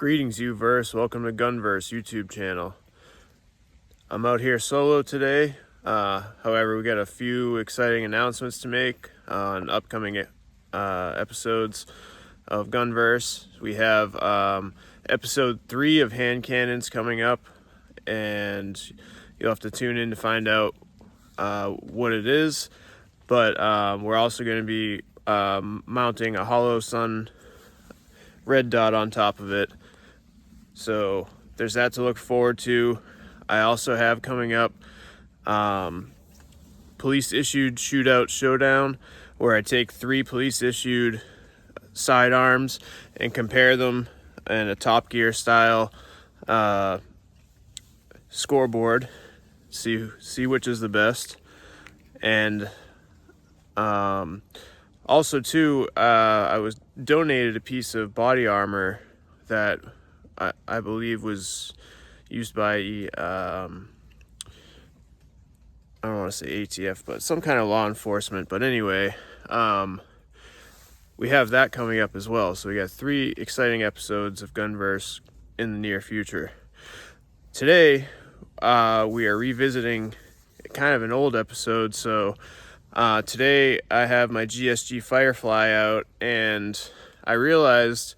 Greetings, Uverse. Welcome to Gunverse YouTube channel. I'm out here solo today. However, we got a few exciting announcements to make on upcoming episodes of Gunverse. We have episode 3 of hand cannons coming up, and you'll have to tune in to find out what it is. But we're also going to be mounting a hollow sun red dot on top of it. So there's that to look forward to. I also have coming up police issued shootout showdown, where I take 3 police issued sidearms and compare them in a Top Gear style scoreboard, see which is the best. And also too, I was donated a piece of body armor that I believe was used by I don't want to say ATF, but some kind of law enforcement. But anyway, we have that coming up as well. So we got 3 exciting episodes of Gunverse in the near future. Today, we are revisiting kind of an old episode. So today I have my GSG Firefly out, and I realized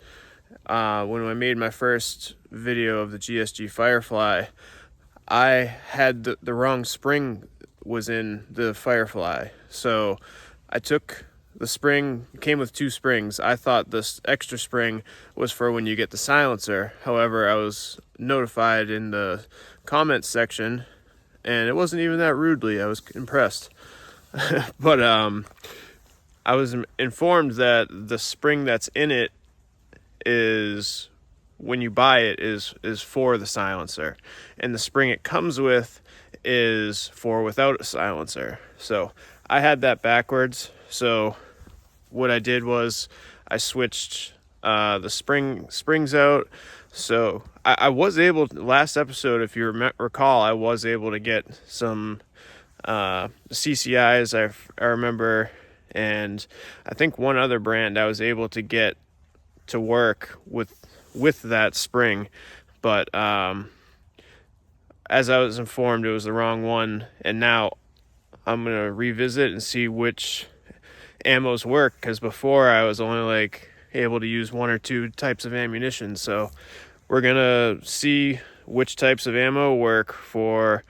when I made my first video of the GSG Firefly, I had the wrong spring was in the Firefly. So I took the spring, it came with 2 springs. I thought this extra spring was for when you get the silencer. However, I was notified in the comments section, and it wasn't even that rudely. I was impressed. But I was informed that the spring that's in it is, when you buy it, is for the silencer, and the spring it comes with is for without a silencer. So I had that backwards. So what I did was I switched the springs out. So I was able to, last episode, if you recall, I was able to get some CCIs, I remember, and I think one other brand I was able to get to work with that spring. But as I was informed, it was the wrong one, and now I'm gonna revisit and see which ammos work, because before I was only like able to use 1 or 2 types of ammunition. So we're gonna see which types of ammo work for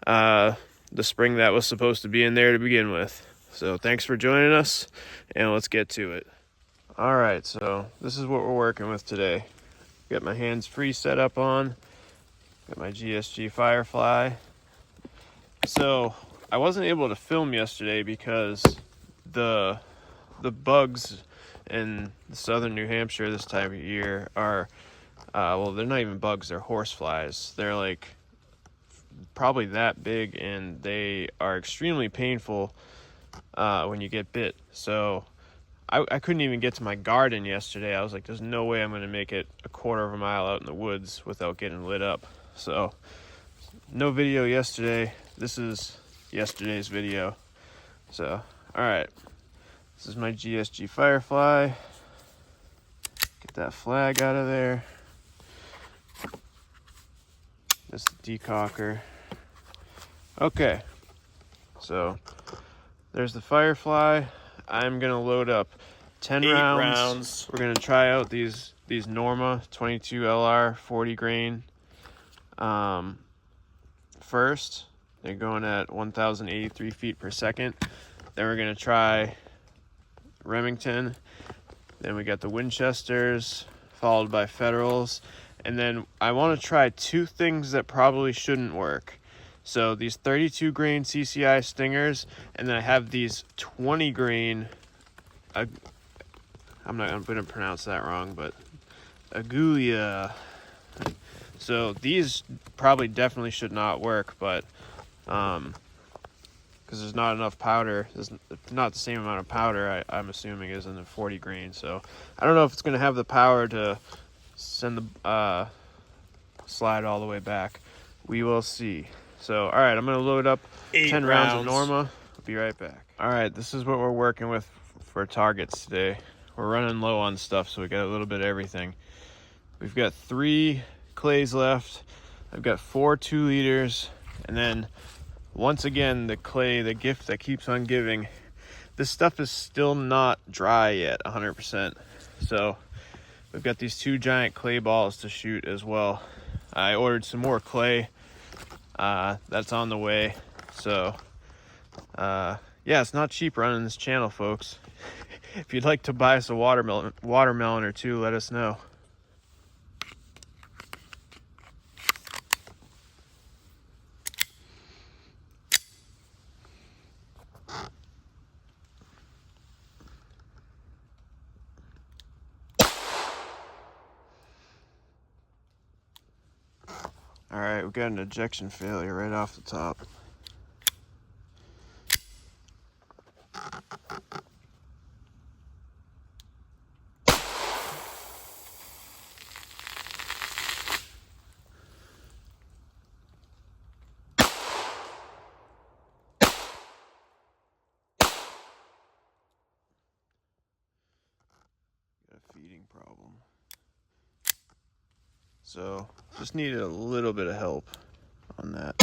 the spring that was supposed to be in there to begin with. So thanks for joining us, and let's get to it. All right, so this is what we're working with today. Got my hands free set up on. Got my GSG Firefly. So I wasn't able to film yesterday because the bugs in southern New Hampshire this time of year are, well, they're not even bugs, they're horseflies. They're like probably that big, and they are extremely painful when you get bit. So I couldn't even get to my garden yesterday. I was like, there's no way I'm going to make it a quarter of a mile out in the woods without getting lit up. So no video yesterday. This is yesterday's video. So, all right. This is my GSG Firefly. Get that flag out of there. This is the decocker. Okay. So there's the Firefly. I'm gonna load up 10 rounds. We're gonna try out these Norma 22 LR 40 grain. First, they're going at 1,083 feet per second. Then we're gonna try Remington. Then we got the Winchesters, followed by Federals, and then I want to try 2 things that probably shouldn't work. So these 32 grain CCI Stingers, and then I have these 20 grain, I'm going to pronounce that wrong, but Agulia. So these probably definitely should not work, but because there's not enough powder, there's not the same amount of powder I'm assuming as in the 40 grain. So I don't know if it's going to have the power to send the slide all the way back. We will see. So, all right, I'm going to load up 10 rounds of Norma. I'll be right back. All right, this is what we're working with for targets today. We're running low on stuff, so we got a little bit of everything. We've got 3 clays left. I've got 4 2-liters, and then once again the clay, the gift that keeps on giving. This stuff is still not dry yet 100%, so we've got these 2 giant clay balls to shoot as well. I ordered some more clay, that's on the way. So yeah, it's not cheap running this channel, folks. If you'd like to buy us a watermelon or 2, let us know. All right, we got an ejection failure right off the top. Got a feeding problem. So just needed a little bit of help on that.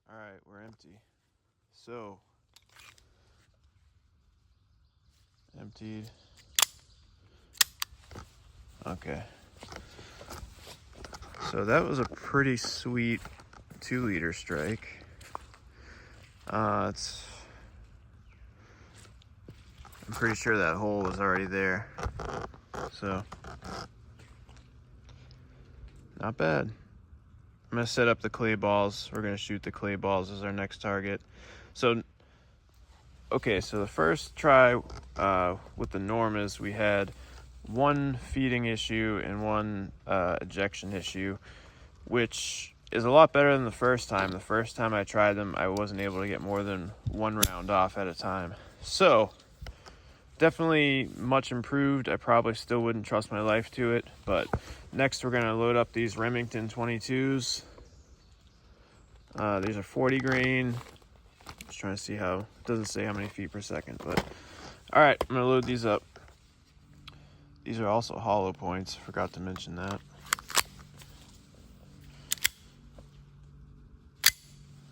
All right, we're empty. So emptied. Okay. So that was a pretty sweet 2-liter strike. I'm pretty sure that hole was already there. So not bad. I'm gonna set up the clay balls. We're gonna shoot the clay balls as our next target. So, okay, so the first try with the Normas, we had 1 feeding issue and 1 ejection issue, which is a lot better than the first time. The first time I tried them, I wasn't able to get more than 1 round off at a time. So, definitely much improved. I probably still wouldn't trust my life to it, but next we're gonna load up these Remington 22s. These are 40 grain. Just trying to see how, it doesn't say how many feet per second, but all right, I'm gonna load these up. These are also hollow points, forgot to mention that.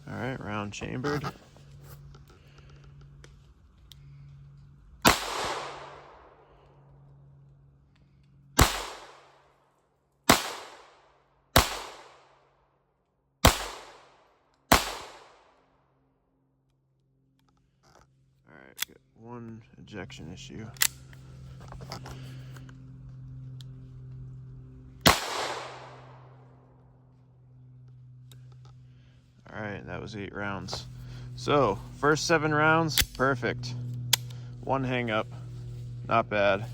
All right, round chambered. Alright, got 1 ejection issue. Alright, that was 8 rounds. So, first 7 rounds, perfect. 1 hang up, not bad.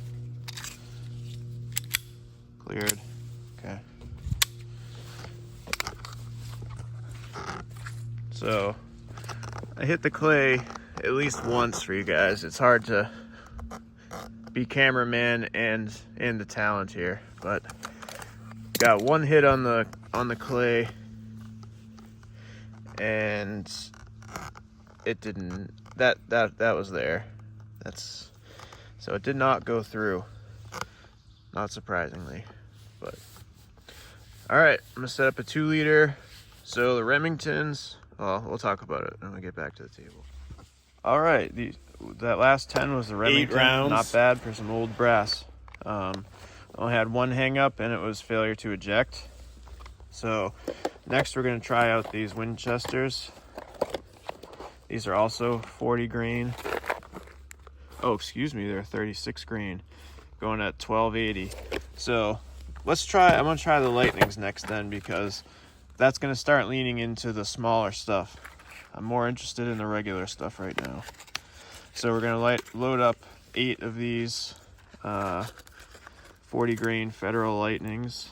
Cleared, okay. So, I hit the clay at least once for you guys. It's hard to be cameraman and the talent here, but got 1 hit on the clay, and it didn't, that was there. So it did not go through, not surprisingly. But all right, I'm gonna set up a 2-liter. So the Remingtons, well, we'll talk about it when we get back to the table. All right, that last 10 was the Remington. 8 rounds. Not bad for some old brass. Only had 1 hang up, and it was failure to eject. So next we're gonna try out these Winchesters. These are also 40 grain. Oh, excuse me, they're 36 grain, going at 1280. So I'm gonna try the Lightnings next then, because that's gonna start leaning into the smaller stuff. I'm more interested in the regular stuff right now. So we're gonna load up 8 of these 40 grain Federal Lightnings.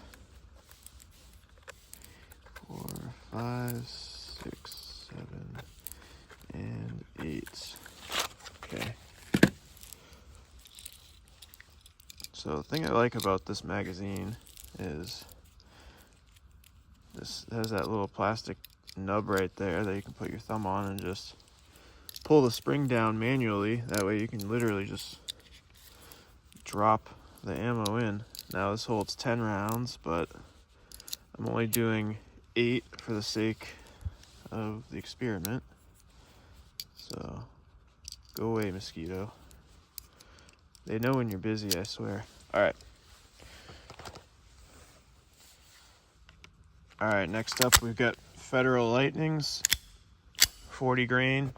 4, 5, 6, 7, and 8. Okay. So the thing I like about this magazine is this has that little plastic nub right there that you can put your thumb on and just pull the spring down manually. That way you can literally just drop the ammo in. Now this holds 10 rounds, but I'm only doing 8 for the sake of the experiment. So go away, mosquito. They know when you're busy, I swear. Alright. Alright, next up we've got Federal Lightnings, 40 grain.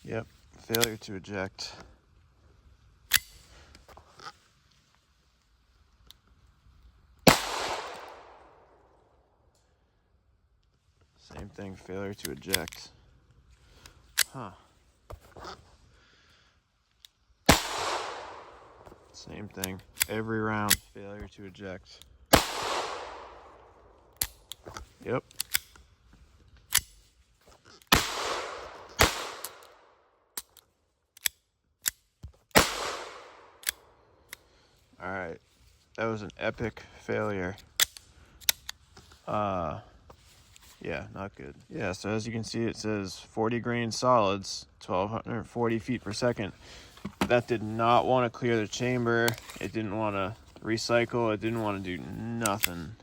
Yep, failure to eject. Same thing, failure to eject. Huh. Same thing, every round, failure to eject. Yep. Alright, that was an epic failure. Yeah, not good. Yeah, so as you can see, it says 40 grain solids, 1240 feet per second. That did not want to clear the chamber. It didn't want to recycle. It didn't want to do nothing.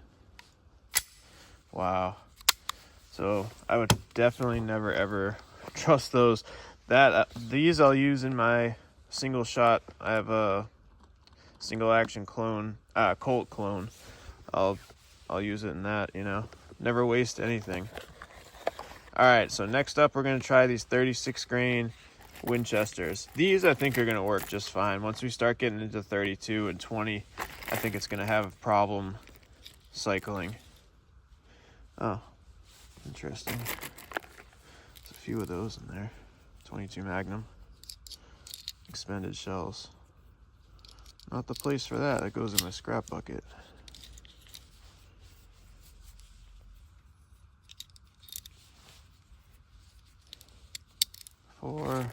Wow. So I would definitely never ever trust those. These I'll use in my single shot. I have a single action clone, Colt clone. I'll use it in that, you know. Never waste anything. Alright, so next up we're going to try these 36 grain Winchesters. These I think are going to work just fine. Once we start getting into 32 and 20, I think it's going to have a problem cycling. Oh, interesting. There's a few of those in there. 22 Magnum. Expended shells. Not the place for that. That goes in my scrap bucket. Four,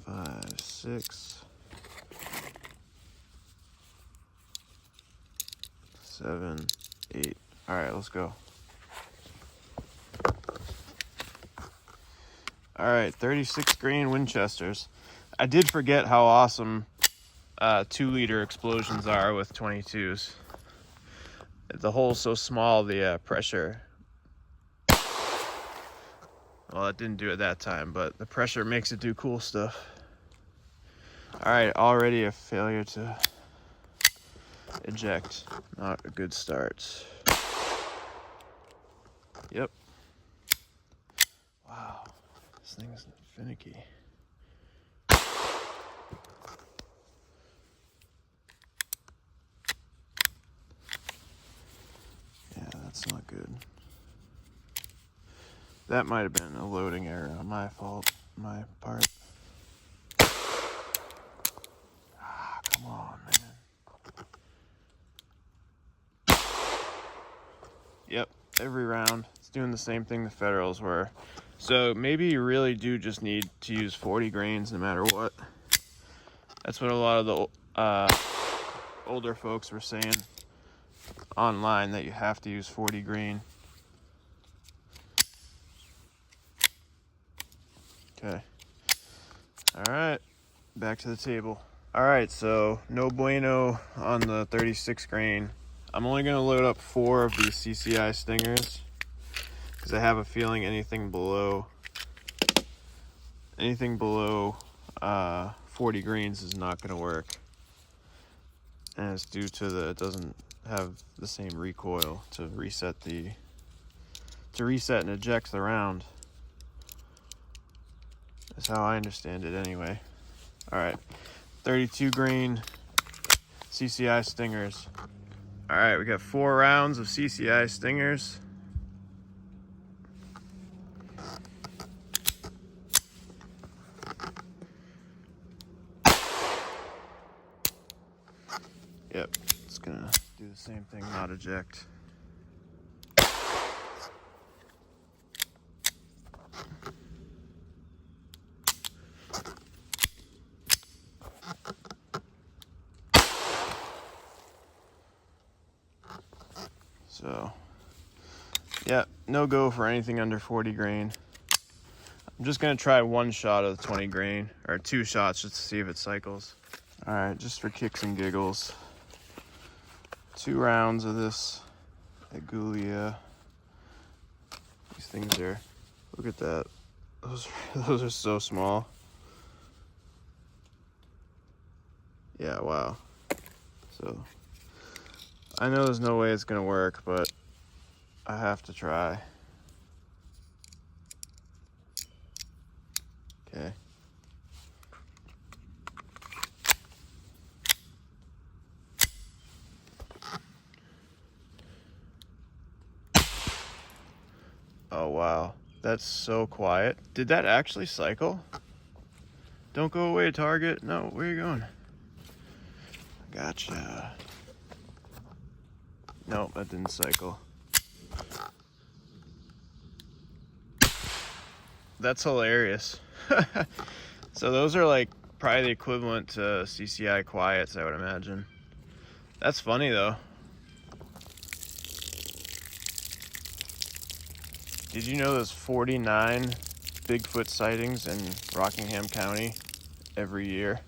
5, 6, 7, 8. All right, let's go. All right, 36 grain Winchesters. I did forget how awesome 2-liter explosions are with 22s. The hole's so small, the pressure. Well, it didn't do it that time, but the pressure makes it do cool stuff. All right, already a failure to eject. Not a good start. Yep. Wow, this thing's finicky. Yeah, that's not good. That might have been a loading error on my fault, my part. Ah, come on, man. Yep, every round, it's doing the same thing the Federals were. So maybe you really do just need to use 40 grains no matter what. That's what a lot of the older folks were saying online, that you have to use 40 grain. Okay. All right, back to the table. All right, so no bueno on the 36 grain. I'm only gonna load up 4 of these CCI Stingers because I have a feeling anything below 40 grains is not gonna work. And it's due to it doesn't have the same recoil to reset and eject the round. That's how I understand it anyway. All right, 32 grain CCI Stingers. All right, we got 4 rounds of CCI Stingers. Yep, it's gonna do the same thing, not eject. So yeah, no go for anything under 40 grain. I'm just gonna try one shot of the 20 grain, or 2 shots, just to see if it cycles. All right, just for kicks and giggles, 2 rounds of this Agulia. These things are, look at that. Those are so small. Yeah, wow. So I know there's no way it's gonna work, but I have to try. Okay. Oh wow, that's so quiet. Did that actually cycle? Don't go away, target. No, where are you going? Gotcha. Nope, that didn't cycle. That's hilarious. So those are like probably the equivalent to CCI quiets, I would imagine. That's funny though. Did you know there's 49 Bigfoot sightings in Rockingham County every year?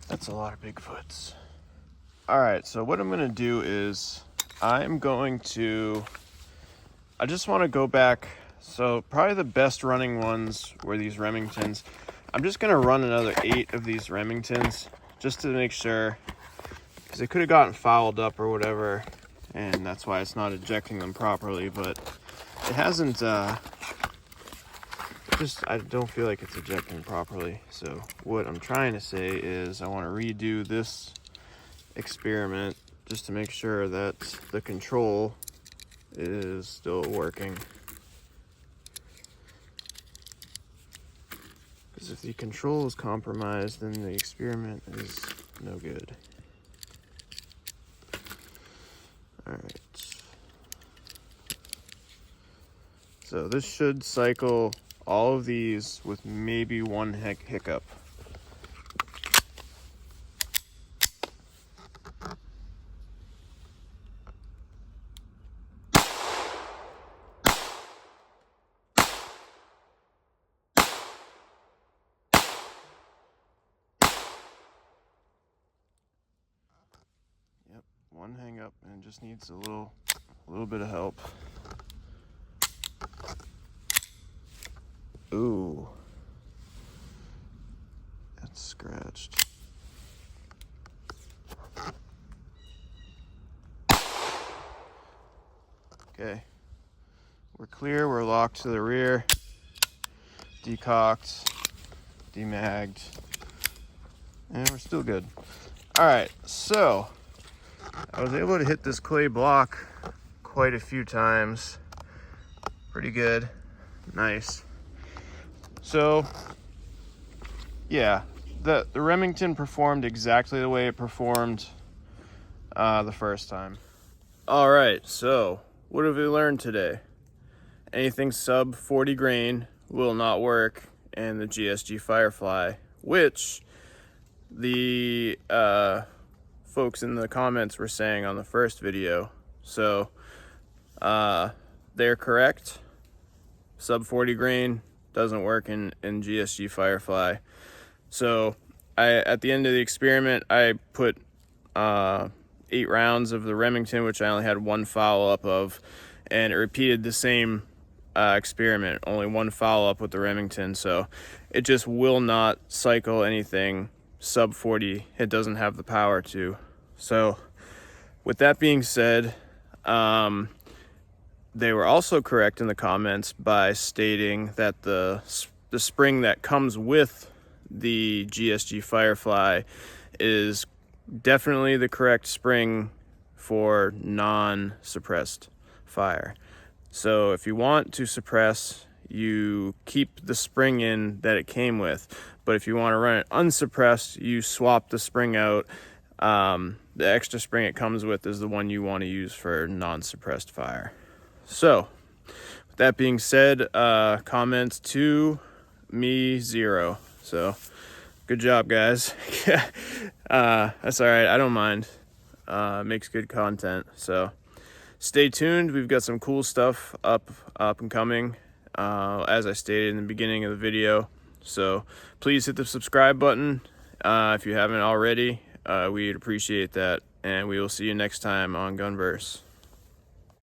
That's a lot of Bigfoots. All right, so what I'm gonna do is I just wanna go back. So probably the best running ones were these Remingtons. I'm just gonna run another 8 of these Remingtons just to make sure, because they could have gotten fouled up or whatever, and that's why it's not ejecting them properly, but it hasn't, I don't feel like it's ejecting properly. So what I'm trying to say is I want to redo this experiment just to make sure that the control is still working. Because if the control is compromised, then the experiment is no good. All right. So this should cycle all of these with maybe one hiccup. Yep, one hang up, and it just needs a little bit of help. Ooh, that's scratched. Okay, we're clear, we're locked to the rear, decocked, demagged, and we're still good. All right, so I was able to hit this clay block quite a few times. Pretty good, nice. So yeah, the Remington performed exactly the way it performed the first time. All right, so what have we learned today? Anything sub 40 grain will not work in the GSG Firefly, which the folks in the comments were saying on the first video. So they're correct. Sub 40 grain doesn't work in GSG Firefly. So at the end of the experiment, I put 8 rounds of the Remington, which I only had 1 follow-up of, and it repeated the same experiment, only 1 follow-up with the Remington. So it just will not cycle anything sub 40. It doesn't have the power to. So with that being said, they were also correct in the comments by stating that the spring that comes with the GSG Firefly is definitely the correct spring for non-suppressed fire. So if you want to suppress, you keep the spring in that it came with. But if you want to run it unsuppressed, you swap the spring out. The extra spring it comes with is the one you want to use for non-suppressed fire. So with that being said, comments to me 0. So good job, guys. That's all right. I don't mind. Makes good content. So stay tuned. We've got some cool stuff up and coming, as I stated in the beginning of the video. So please hit the subscribe button if you haven't already. We'd appreciate that, and we will see you next time on Gunverse.